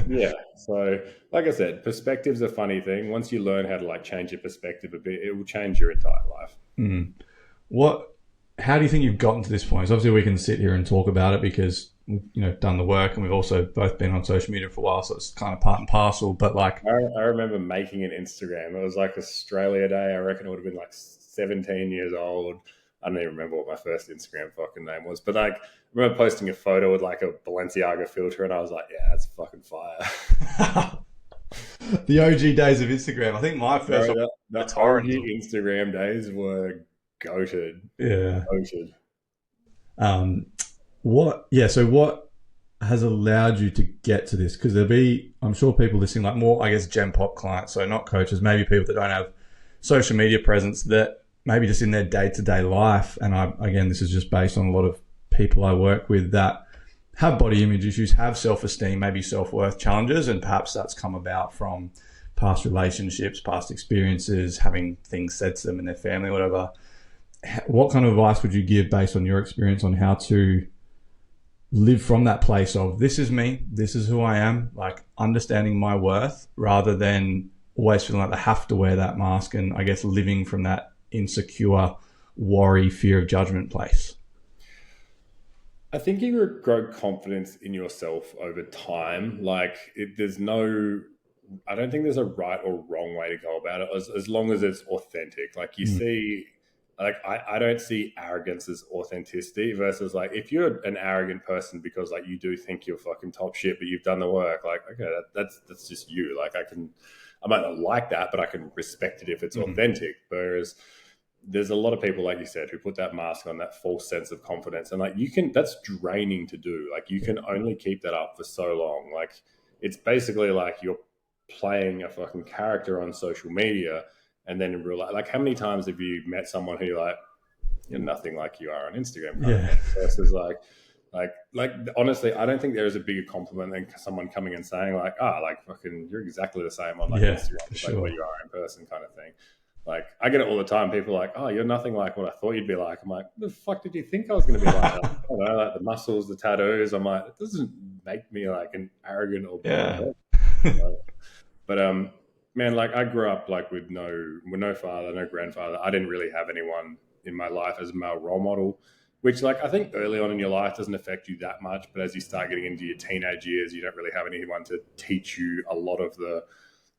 Yeah. So like I said, perspective's a funny thing. Once you learn how to like change your perspective a bit, it will change your entire life. How do you think you've gotten to this point? So obviously we can sit here and talk about it because we've done the work and we've also both been on social media for a while, so it's kind of part and parcel. But like, I remember making an Instagram. It was like Australia Day. I reckon it would have been like 17 years old. I don't even remember what my first Instagram fucking name was, but like, I remember posting a photo with like a Balenciaga filter, and I was like, "Yeah, that's fucking fire." The OG days of Instagram. I think my first the OG Instagram days were goated. Yeah. Goated. So what has allowed you to get to this? Because there'll be, I'm sure, people listening, like more, I guess, Gen Pop clients, so not coaches, maybe people that don't have social media presence, that maybe just in their day-to-day life. And again, this is just based on a lot of people I work with that have body image issues, have self-esteem, maybe self-worth challenges, and perhaps that's come about from past relationships, past experiences, having things said to them in their family, whatever. What kind of advice would you give based on your experience on how to live from that place of this is me, this is who I am, like understanding my worth rather than always feeling like they have to wear that mask and I guess living from that insecure, worry, fear of judgment place? I think you grow confidence in yourself over time. Like I don't think there's a right or wrong way to go about it as long as it's authentic. Like you see, like I don't see arrogance as authenticity versus like if you're an arrogant person because like you do think you're fucking top shit, but you've done the work, like, okay, that's just you. Like I might not like that, but I can respect it if it's authentic. Whereas there's a lot of people, like you said, who put that mask on, that false sense of confidence. And like that's draining to do. Like you can only keep that up for so long. Like it's basically like you're playing a fucking character on social media. And then in real life, like how many times have you met someone who you're nothing like you are on Instagram? Versus like honestly, I don't think there is a bigger compliment than someone coming and saying like fucking you're exactly the same on Instagram as like what you are in person kind of thing. Like I get it all the time. People are like, oh, you're nothing like what I thought you'd be like. I'm like, what the fuck did you think I was going to be like? I don't know, like the muscles, the tattoos. I'm like, it doesn't make me like an arrogant or person. But man, like I grew up like with no father, no grandfather. I didn't really have anyone in my life as a male role model, which like I think early on in your life doesn't affect you that much. But as you start getting into your teenage years, you don't really have anyone to teach you a lot of the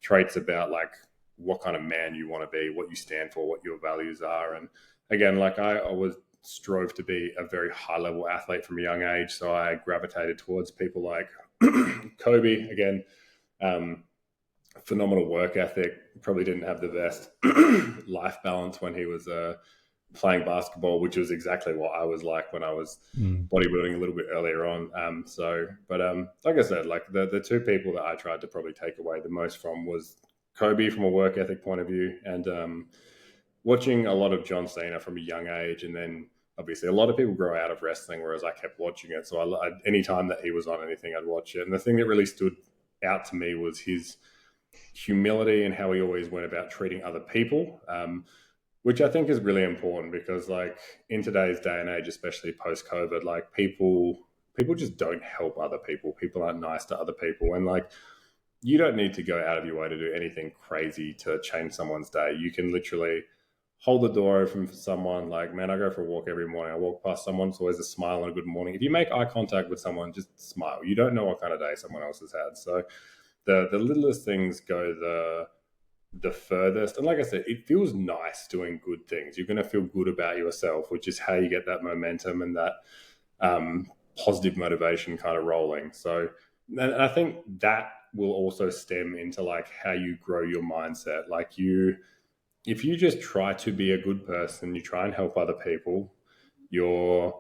traits about like what kind of man you want to be, what you stand for, what your values are. And again, like I always strove to be a very high level athlete from a young age. So I gravitated towards people like Kobe, again, phenomenal work ethic, probably didn't have the best life balance when he was playing basketball, which was exactly what I was like when I was bodybuilding a little bit earlier on. Like I said, like the two people that I tried to probably take away the most from was Kobe from a work ethic point of view, and watching a lot of John Cena from a young age, and then obviously a lot of people grow out of wrestling, whereas I kept watching it. So any time that he was on anything, I'd watch it. And the thing that really stood out to me was his humility and how he always went about treating other people, which I think is really important because, like, in today's day and age, especially post-COVID, like people just don't help other people. People aren't nice to other people, and like you don't need to go out of your way to do anything crazy to change someone's day. You can literally hold the door open for someone. Like, man, I go for a walk every morning. I walk past someone, it's always a smile and a good morning. If you make eye contact with someone, just smile. You don't know what kind of day someone else has had. So the littlest things go the furthest. And like I said, it feels nice doing good things. You're going to feel good about yourself, which is how you get that momentum and that positive motivation kind of rolling. So, and I think that will also stem into like how you grow your mindset. Like if you just try to be a good person, you try and help other people, you're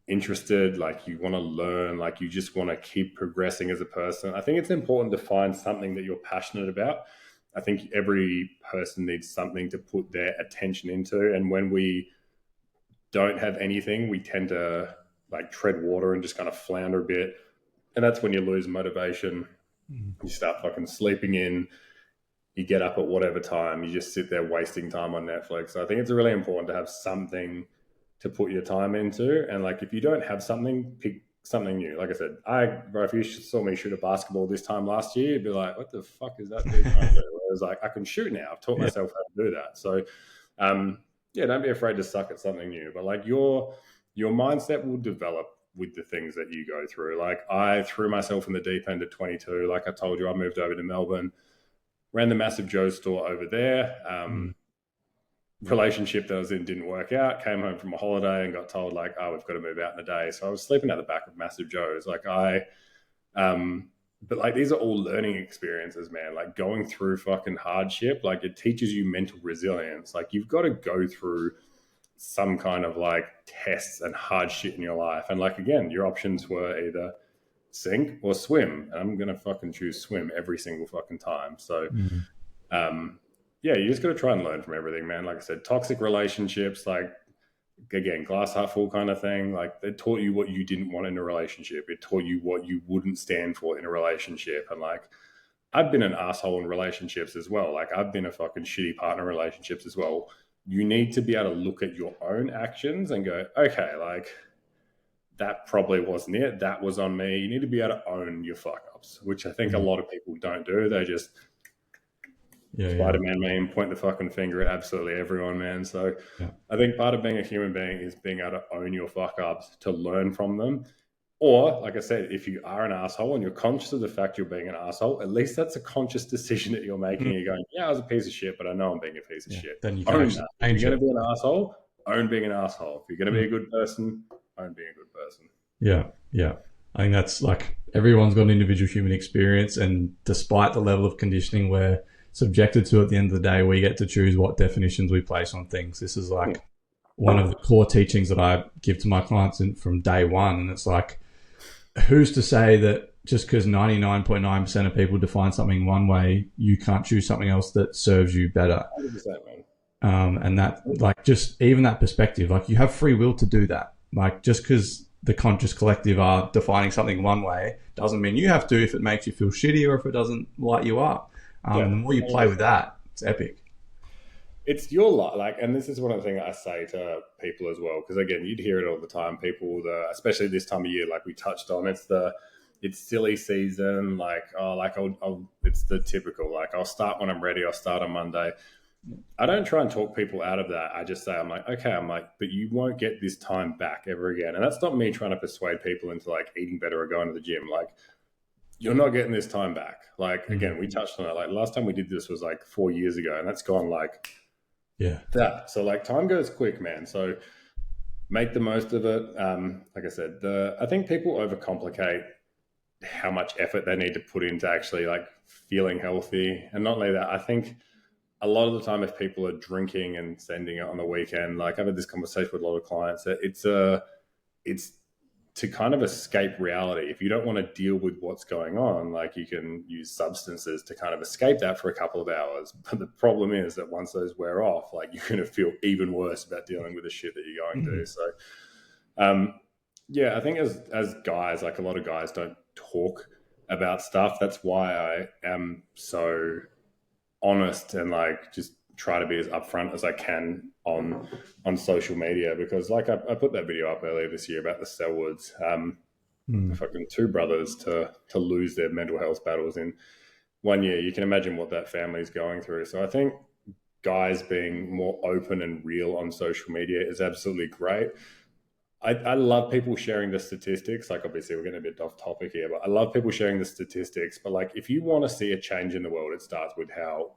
interested, like you want to learn, like you just want to keep progressing as a person. I think it's important to find something that you're passionate about. I think every person needs something to put their attention into. And when we don't have anything, we tend to like tread water and just kind of flounder a bit. And that's when you lose motivation. You start fucking sleeping in. You get up at whatever time. You just sit there wasting time on Netflix. So I think it's really important to have something to put your time into. And like, if you don't have something, pick something new. Like I said, bro, if you saw me shoot a basketball this time last year, you'd be like, what the fuck is that dude trying to do? Whereas like, I can shoot now. I've taught myself how to do that. So don't be afraid to suck at something new. But like your mindset will develop with the things that you go through. Like I threw myself in the deep end at 22. Like I told you, I moved over to Melbourne, ran the Massive Joe store over there. Relationship that I was in didn't work out. Came home from a holiday and got told like, oh, we've got to move out in a day. So I was sleeping at the back of Massive Joe's. Like but like these are all learning experiences, man. Like going through fucking hardship, like it teaches you mental resilience. Like you've got to go through some kind of like tests and hard shit in your life. And like, again, your options were either sink or swim. And I'm going to fucking choose swim every single fucking time. So, you just got to try and learn from everything, man. Like I said, toxic relationships, like, again, glass half full kind of thing. Like they taught you what you didn't want in a relationship. It taught you what you wouldn't stand for in a relationship. And like, I've been an asshole in relationships as well. Like I've been a fucking shitty partner in relationships as well. You need to be able to look at your own actions and go, okay, like that probably wasn't it. That was on me. You need to be able to own your fuck ups, which I think a lot of people don't do. They just Spider-Man meme, point the fucking finger at absolutely everyone, man. So I think part of being a human being is being able to own your fuck ups, to learn from them. Or, like I said, if you are an asshole and you're conscious of the fact you're being an asshole, at least that's a conscious decision that you're making. You're going, yeah, I was a piece of shit, but I know I'm being a piece of shit. Then you can own that. If you're going to be an asshole, own being an asshole. If you're going to be a good person, own being a good person. Yeah. I think that's like everyone's got an individual human experience, and despite the level of conditioning we're subjected to at the end of the day, we get to choose what definitions we place on things. This is like one of the core teachings that I give to my clients from day one. And it's like, who's to say that just because 99.9% of people define something one way, you can't choose something else that serves you better? 100%, man. And that, like, just even that perspective, like you have free will to do that. Like just because the conscious collective are defining something one way doesn't mean you have to if it makes you feel shitty or if it doesn't light you up. And the more you play with that, it's epic. It's your life, like, and this is one of the things I say to people as well, because again, you'd hear it all the time. People, especially this time of year, like we touched on, it's silly season. Like, it's the typical. Like, I'll start when I'm ready. I'll start on Monday. I don't try and talk people out of that. I just say, but you won't get this time back ever again. And that's not me trying to persuade people into like eating better or going to the gym. Like, you're not getting this time back. Like, again, we touched on it. Like last time we did this was like 4 years ago, and that's gone like that. So like time goes quick, man. So make the most of it. Like I said, I think people overcomplicate how much effort they need to put into actually like feeling healthy. And not only that, I think a lot of the time, if people are drinking and sending it on the weekend, like I've had this conversation with a lot of clients, that it's to kind of escape reality. If you don't want to deal with what's going on, like you can use substances to kind of escape that for a couple of hours. But the problem is that once those wear off, like you're going to feel even worse about dealing with the shit that you're going to. So, yeah, I think as guys, like a lot of guys don't talk about stuff. That's why I am so honest and like just try to be as upfront as I can on social media, because like I put that video up earlier this year about the Selwoods, fucking two brothers to lose their mental health battles in 1 year. You can imagine what that family's going through. So I think guys being more open and real on social media is absolutely great. I love people sharing the statistics. Like, obviously, we're getting a bit off topic here, but I love people sharing the statistics. But like, if you want to see a change in the world, it starts with how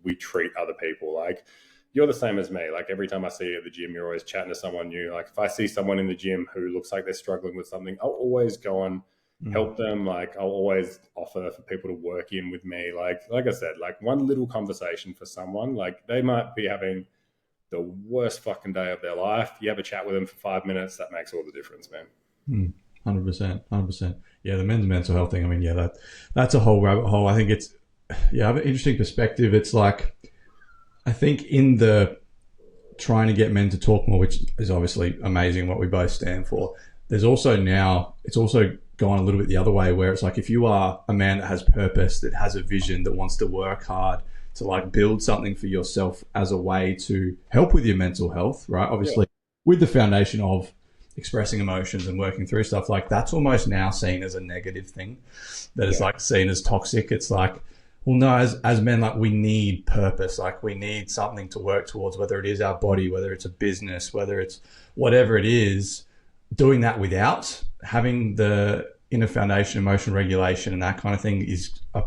we treat other people. Like, you're the same as me. Like, every time I see you at the gym, you're always chatting to someone new. Like, if I see someone in the gym who looks like they're struggling with something, I'll always go and help them. Like, I'll always offer for people to work in with me. Like I said, like one little conversation for someone, like they might be having the worst fucking day of their life. You have a chat with them for 5 minutes, that makes all the difference, man. 100%. Yeah, the men's mental health thing, I mean, yeah, that's a whole rabbit hole. I think it's, yeah, I have an interesting perspective. It's like, I think in the trying to get men to talk more, which is obviously amazing, what we both stand for, there's also now, it's also gone a little bit the other way, where it's like, if you are a man that has purpose, that has a vision, that wants to work hard, to like build something for yourself as a way to help with your mental health, right? Obviously, with the foundation of expressing emotions and working through stuff, like that's almost now seen as a negative thing, that is like seen as toxic. It's like, well, no, as men, like we need purpose, like we need something to work towards, whether it is our body, whether it's a business, whether it's whatever it is. Doing that without having the inner foundation, emotion regulation, and that kind of thing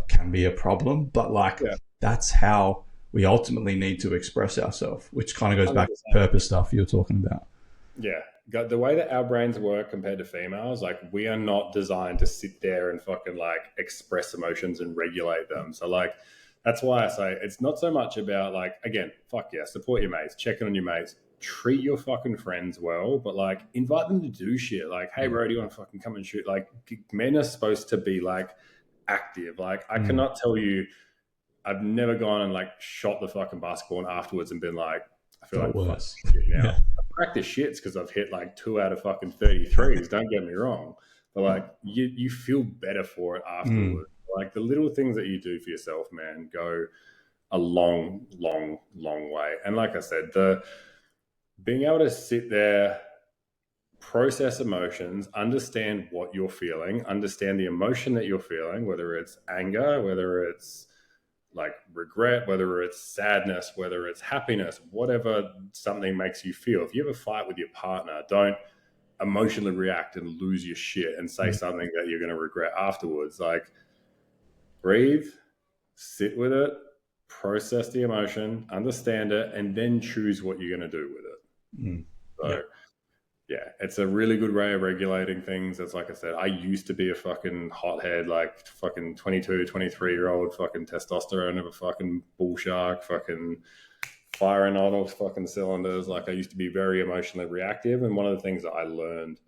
can be a problem. But like that's how we ultimately need to express ourselves, which kind of goes 100%. Back to the purpose stuff you're talking about. Yeah. The way that our brains work compared to females, like we are not designed to sit there and fucking like express emotions and regulate them. So like, that's why I say it's not so much about like, again, fuck yeah, support your mates, check in on your mates, treat your fucking friends well, but like invite them to do shit. Like, hey bro, do you want to fucking come and shoot? Like, men are supposed to be like active. Like I cannot tell you, I've never gone and like shot the fucking basketball and afterwards and been like, I feel like worse now. Yeah. I practice shits because I've hit like 2 out of fucking 33s. Don't get me wrong, but like you feel better for it afterwards. Like the little things that you do for yourself, man, go a long, long, long way. And like I said, being able to sit there, process emotions, understand what you're feeling, understand the emotion that you're feeling, whether it's anger, whether it's like regret, whether it's sadness, whether it's happiness, whatever something makes you feel. If you have a fight with your partner, don't emotionally react and lose your shit and say something that you're going to regret afterwards. Like breathe, sit with it, process the emotion, understand it, and then choose what you're going to do with it. So yeah, it's a really good way of regulating things. It's like I said, I used to be a fucking hothead, like fucking 22, 23-year-old fucking testosterone of a fucking bull shark, fucking firing on all fucking cylinders. Like I used to be very emotionally reactive. And one of the things that I learned,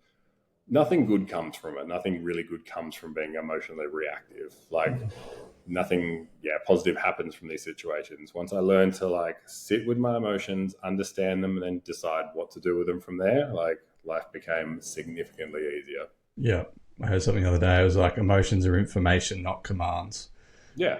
nothing good comes from it. Nothing really good comes from being emotionally reactive. Like nothing positive happens from these situations. Once I learned to like sit with my emotions, understand them, and then decide what to do with them from there, like life became significantly easier. Yeah. I heard something the other day. It was like emotions are information, not commands. Yeah.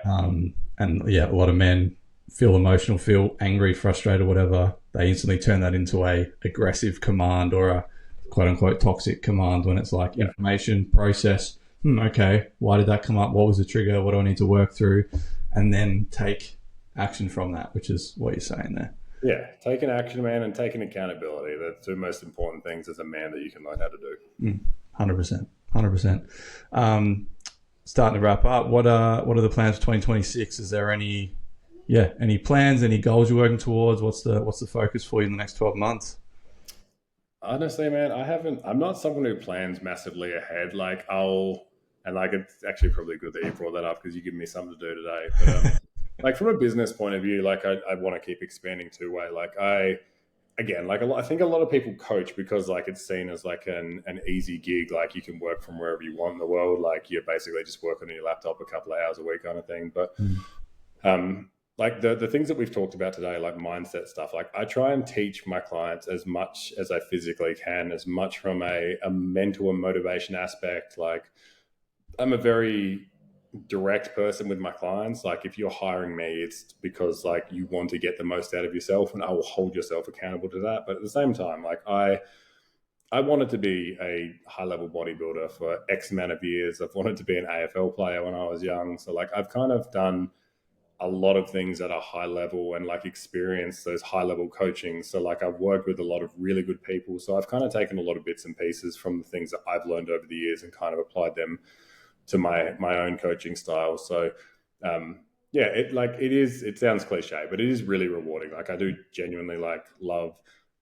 And yeah, a lot of men feel emotional, feel angry, frustrated, whatever. They instantly turn that into a aggressive command or a quote unquote toxic command, when it's like information, process. Okay, why did that come up? What was the trigger? What do I need to work through? And then take action from that, which is what you're saying there. Yeah, taking action, man, and taking accountability. They're the two most important things as a man that you can learn how to do. 100%. Starting to wrap up, what are the plans for 2026? Is there any plans, any goals you're working towards? What's the focus for you in the next 12 months? Honestly, man, I'm not someone who plans massively ahead. Like it's actually probably good that you brought that up because you give me something to do today. But like from a business point of view, like I want to keep expanding two-way. Like I think a lot of people coach because like it's seen as like an easy gig. Like you can work from wherever you want in the world. Like you're basically just working on your laptop a couple of hours a week kind of thing. But like the things that we've talked about today, like mindset stuff, like I try and teach my clients as much as I physically can, as much from a mental and motivation aspect. Like I'm a very direct person with my clients. Like if you're hiring me, it's because like you want to get the most out of yourself, and I will hold yourself accountable to that. But at the same time, like I wanted to be a high level bodybuilder for X amount of years. I've wanted to be an AFL player when I was young. So like I've kind of done a lot of things at a high level and like experience those high level coaching. So like I've worked with a lot of really good people. So I've kind of taken a lot of bits and pieces from the things that I've learned over the years and kind of applied them to my own coaching style. So yeah, it sounds cliche, but it is really rewarding. Like I do genuinely like love,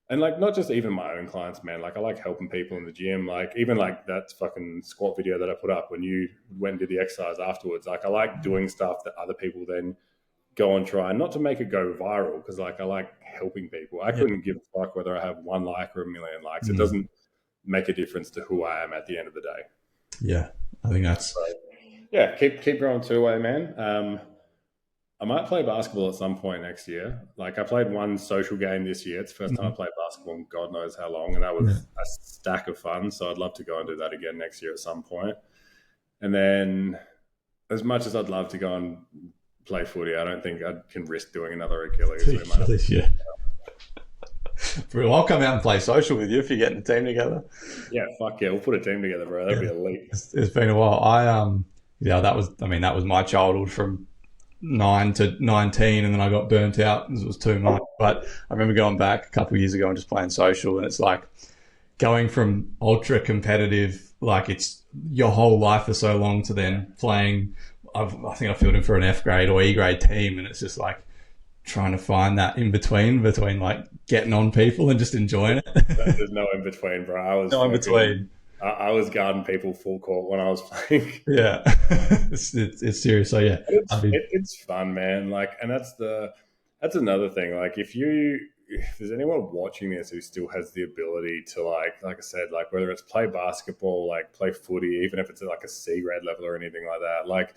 and like not just even my own clients, man. Like I like helping people in the gym. Like even like that fucking squat video that I put up when you went and did the exercise afterwards. Like I like doing stuff that other people then go and try, not to make it go viral, because like I like helping people. I couldn't give a fuck whether I have 1 like or a million likes. It doesn't make a difference to who I am at the end of the day. Yeah, I think that's yeah. Keep growing two-way, man. I might play basketball at some point next year. Like I played one social game this year. It's the first time I played basketball in God knows how long, and that was a stack of fun. So I'd love to go and do that again next year at some point. And then, as much as I'd love to go and play footy, I don't think I can risk doing another Achilles. Yeah. Bro, I'll come out and play social with you if you're getting a team together. Yeah, fuck yeah, we'll put a team together, bro. That'd be elite. It's been a while. That was my childhood from 9 to 19, and then I got burnt out because it was too much. But I remember going back a couple of years ago and just playing social, and it's like going from ultra competitive, like it's your whole life for so long, to then playing. I think I filled in for an F grade or E grade team, and it's just like trying to find that in between like getting on people and just enjoying it. There's no in between, bro. No in between. I was guarding people full court when I was playing. Yeah, it's serious. So yeah, it's fun, man. Like, and that's another thing. Like, if there's anyone watching this who still has the ability to like I said, like whether it's play basketball, like play footy, even if it's at like a C grade level or anything like that, like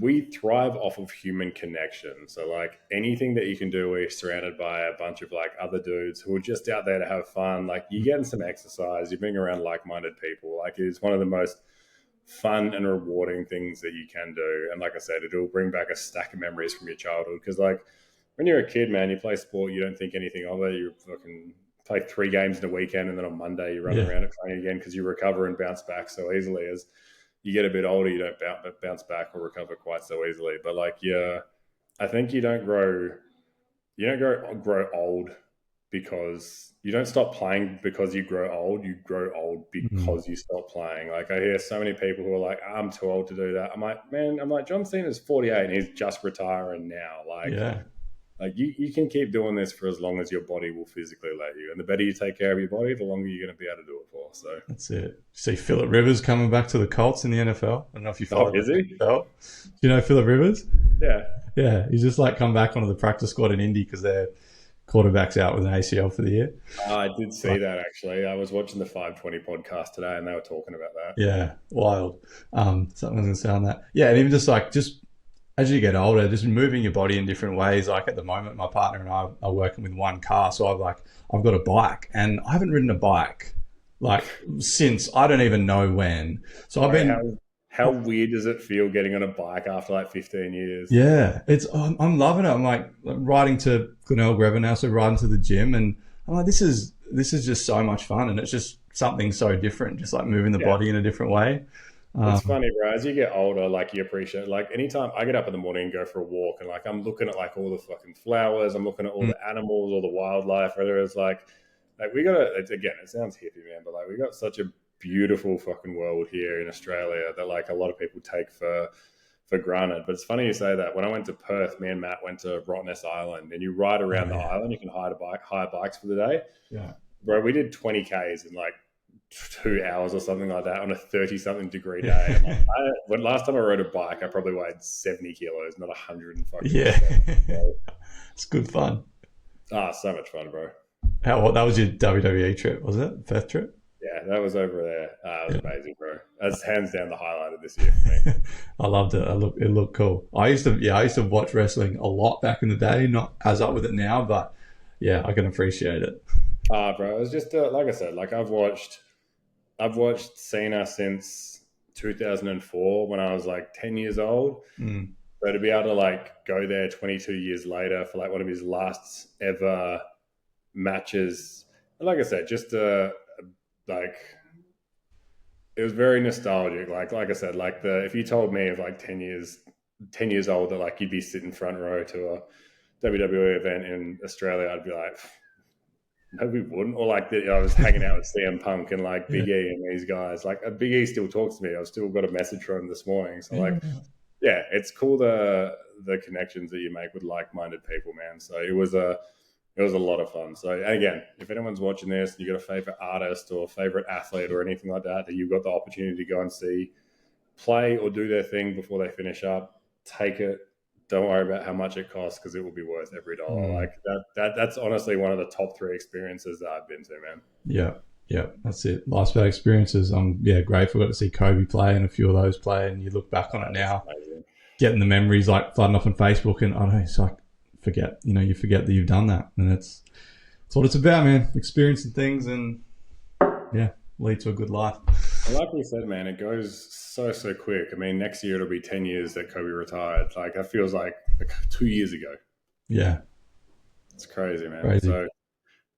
we thrive off of human connection. So like anything that you can do where you're surrounded by a bunch of like other dudes who are just out there to have fun, like you're getting some exercise, you're being around like-minded people. Like it is one of the most fun and rewarding things that you can do. And like I said, it'll bring back a stack of memories from your childhood. Because like when you're a kid, man, you play sport, you don't think anything of it. You fucking play 3 games in a weekend, and then on Monday you run around and training again because you recover and bounce back so easily. As you get a bit older, you don't bounce back or recover quite so easily. But like, yeah, I think you don't grow old because you don't stop playing because you grow old. You grow old because you stop playing. Like I hear so many people who are like, I'm too old to do that. I'm like, John Cena's 48 and he's just retiring now. Like you can keep doing this for as long as your body will physically let you. And the better you take care of your body, the longer you're going to be able to do it for. So that's it. See Phillip Rivers coming back to the Colts in the NFL. I don't know if you follow. Is he? NFL. Do you know Phillip Rivers? Yeah. Yeah. He's just like come back onto the practice squad in Indy because their quarterback's out with an ACL for the year. I did see that actually. I was watching the 520 podcast today and they were talking about that. Yeah. Wild. Something doesn't sound that. Yeah. And even just as you get older, just moving your body in different ways. Like at the moment, my partner and I are working with one car. So I've got a bike, and I haven't ridden a bike like since I don't even know when. So I've been. How weird does it feel getting on a bike after like 15 years? Yeah, I'm loving it. I'm like riding to Glenelg River now, so riding to the gym, and I'm like, this is just so much fun, and it's just something so different, just like moving the body in a different way. It's funny, bro. As you get older, like you appreciate, like anytime I get up in the morning and go for a walk, and like I'm looking at like all the fucking flowers, I'm looking at all the animals, all the wildlife. Whether it's like we got it sounds hippie, man, but like we got such a beautiful fucking world here in Australia that like a lot of people take for granted. But it's funny you say that. When I went to Perth, me and Matt went to Rottnest Island, and you ride around the island. You can hire bikes for the day. Yeah, bro. We did 20 Ks in like 2 hours or something like that on a 30-something degree day. I'm like, when last time I rode a bike, I probably weighed 70 kilos, not 100 and fucking. Yeah. It's good fun. So much fun, bro. That was your WWE trip, was it? First trip? Yeah, that was over there. It was amazing, bro. That's hands down the highlight of this year for me. I loved it. It looked cool. I used to watch wrestling a lot back in the day, not as up with it now, but yeah, I can appreciate it. Bro, it was just like I said, like I've watched Cena since 2004 when I was like 10 years old. So to be able to like go there 22 years later for like one of his last ever matches, like I said, just like it was very nostalgic. Like I said, like if you told me of like 10 years old that like you'd be sitting front row to a WWE event in Australia, I'd be like, no, we wouldn't. Or like I was hanging out with CM Punk and like Big E and these guys. Like Big E still talks to me. I've still got a message from him this morning. So like, yeah, it's cool the connections that you make with like-minded people, man. So it was a lot of fun. So again, if anyone's watching this and you got a favorite artist or favorite athlete or anything like that you've got the opportunity to go and see play or do their thing before they finish up, take it. Don't worry about how much it costs because it will be worth every dollar. Like that's honestly one of the top 3 experiences that I've been to, man. Yeah, that's it. Life's about experiences. I'm grateful got to see Kobe play and a few of those play, and you look back on it now, getting the memories like flooding up on Facebook, and I don't know, it's like you forget that you've done that, and it's what it's about, man. Experiencing things and lead to a good life. Like we said, man, it goes so quick. I mean, next year it'll be 10 years that Kobe retired. Like that feels like 2 years ago. Yeah, it's crazy, man. Crazy. So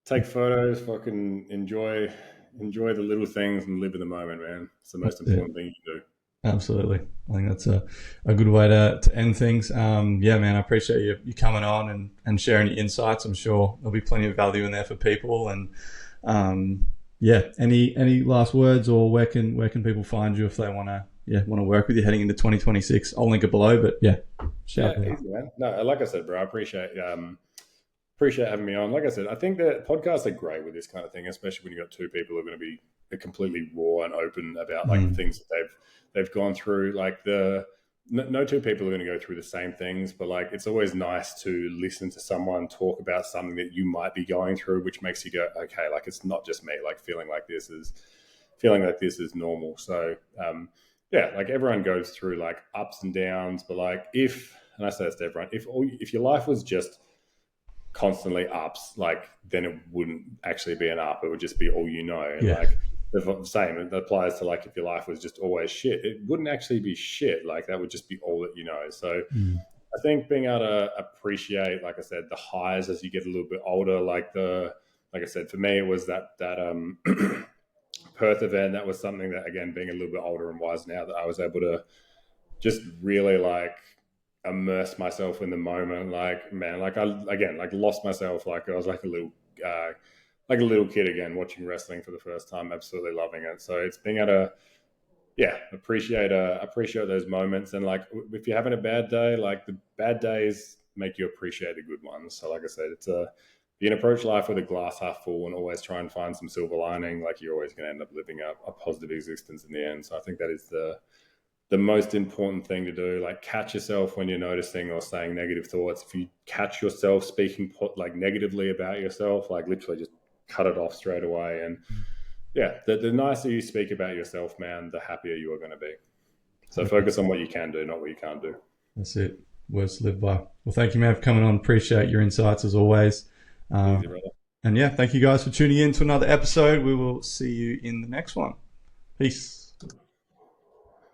take photos, fucking enjoy the little things and live in the moment, man. It's the most important thing you can do. Absolutely. I think that's a good way to end things. Man, I appreciate you coming on and sharing your insights. I'm sure there'll be plenty of value in there for people. And any last words, or where can people find you if they want to work with you heading into 2026? I'll link it below, but shout out. Easy, man. No, like I said, bro, I appreciate having me on. Like I said, I think that podcasts are great with this kind of thing, especially when you've got 2 people who are going to be completely raw and open about like the things that they've gone through. Like no 2 people are going to go through the same things, but like it's always nice to listen to someone talk about something that you might be going through, which makes you go, okay, like it's not just me. Like feeling like this is normal. So like everyone goes through like ups and downs, but like and I say this to everyone, if your life was just constantly ups, like then it wouldn't actually be an up. It would just be all you know. And like the same, it applies to like if your life was just always shit, it wouldn't actually be shit. Like that would just be all that you know. So I think being able to appreciate, like I said, the highs as you get a little bit older, like I said, for me it was that Perth event. That was something that, again, being a little bit older and wise now, that I was able to just really like immerse myself in the moment. Like, man, like I lost myself. Like I was like a little kid again, watching wrestling for the first time, absolutely loving it. So it's being able to, appreciate those moments. And like, if you're having a bad day, like the bad days make you appreciate the good ones. So like I said, it's you can approach life with a glass half full and always try and find some silver lining. Like you're always going to end up living a positive existence in the end. So I think that is the most important thing to do. Like, catch yourself when you're noticing or saying negative thoughts. If you catch yourself speaking like negatively about yourself, like literally just cut it off straight away. And the nicer you speak about yourself, man, the happier you are going to be. So focus on what you can do, not what you can't do. That's it. Words to live by. Well, thank you, man, for coming on. Appreciate your insights as always. Easy, brother. And thank you guys for tuning in to another episode. We will see you in the next one. Peace.